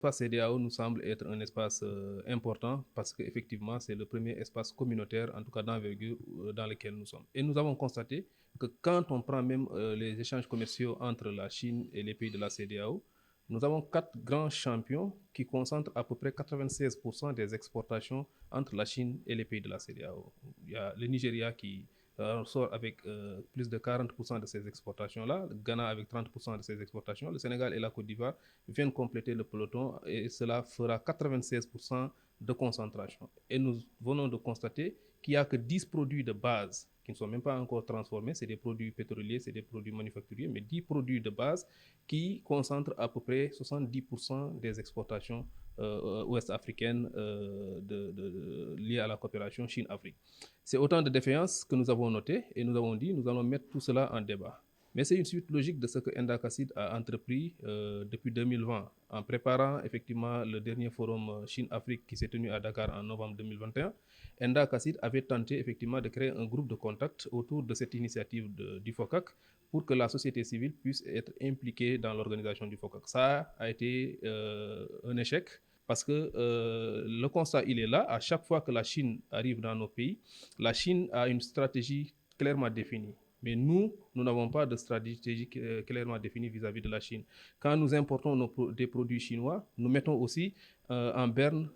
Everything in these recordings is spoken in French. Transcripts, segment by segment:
L'espace CEDEAO nous semble être un espace important parce qu'effectivement, c'est le premier espace communautaire, en tout cas d'envergure, dans lequel nous sommes. Et nous avons constaté que quand on prend même les échanges commerciaux entre la Chine et les pays de la CEDEAO, nous avons quatre grands champions qui concentrent à peu près 96% des exportations entre la Chine et les pays de la CEDEAO. Il y a le Nigeria qui sort avec plus de 40% de ces exportations-là, le Ghana avec 30% de ces exportations, le Sénégal et la Côte d'Ivoire viennent compléter le peloton et cela fera 96% de concentration. Et nous venons de constater qu'il n'y a que 10 produits de base qui ne sont même pas encore transformés, c'est des produits pétroliers, c'est des produits manufacturiers, mais 10 produits de base qui concentrent à peu près 70% des exportations ouest-africaines liées à la coopération Chine-Afrique. C'est autant de défaillances que nous avons notées et nous avons dit nous allons mettre tout cela en débat. Mais c'est une suite logique de ce que Endacacid a entrepris depuis 2020 en préparant effectivement le dernier forum Chine-Afrique qui s'est tenu à Dakar en novembre 2021. Endacacid avait tenté effectivement de créer un groupe de contact autour de cette initiative du FOCAC pour que la société civile puisse être impliquée dans l'organisation du FOCAC. Ça a été un échec parce que le constat, il est là. À chaque fois que la Chine arrive dans nos pays, la Chine a une stratégie clairement définie. Mais nous n'avons pas de stratégie clairement définie vis-à-vis de la Chine. Quand nous importons des produits chinois, nous mettons aussi en berne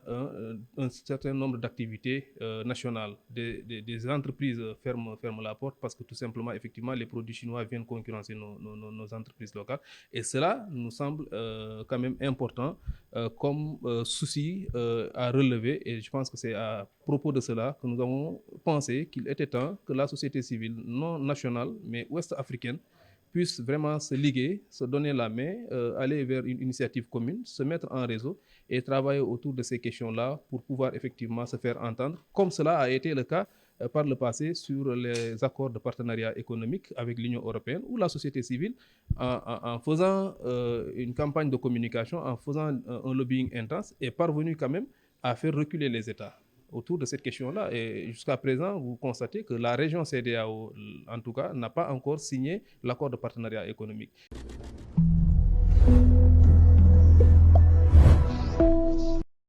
un certain nombre d'activités nationales. Des entreprises ferment la porte parce que tout simplement, effectivement, les produits chinois viennent concurrencer nos entreprises locales. Et cela nous semble quand même important comme souci à relever. Et je pense que c'est à propos de cela que nous avons pensé qu'il était temps que la société civile non nationale, mais ouest-africaine, puisse vraiment se liguer, se donner la main, aller vers une initiative commune, se mettre en réseau et travailler autour de ces questions-là pour pouvoir effectivement se faire entendre, comme cela a été le cas par le passé sur les accords de partenariat économique avec l'Union européenne, où la société civile, en faisant une campagne de communication, en faisant un lobbying intense, est parvenue quand même à faire reculer les États autour de cette question-là. Et jusqu'à présent, vous constatez que la région CEDEAO, en tout cas, n'a pas encore signé l'accord de partenariat économique.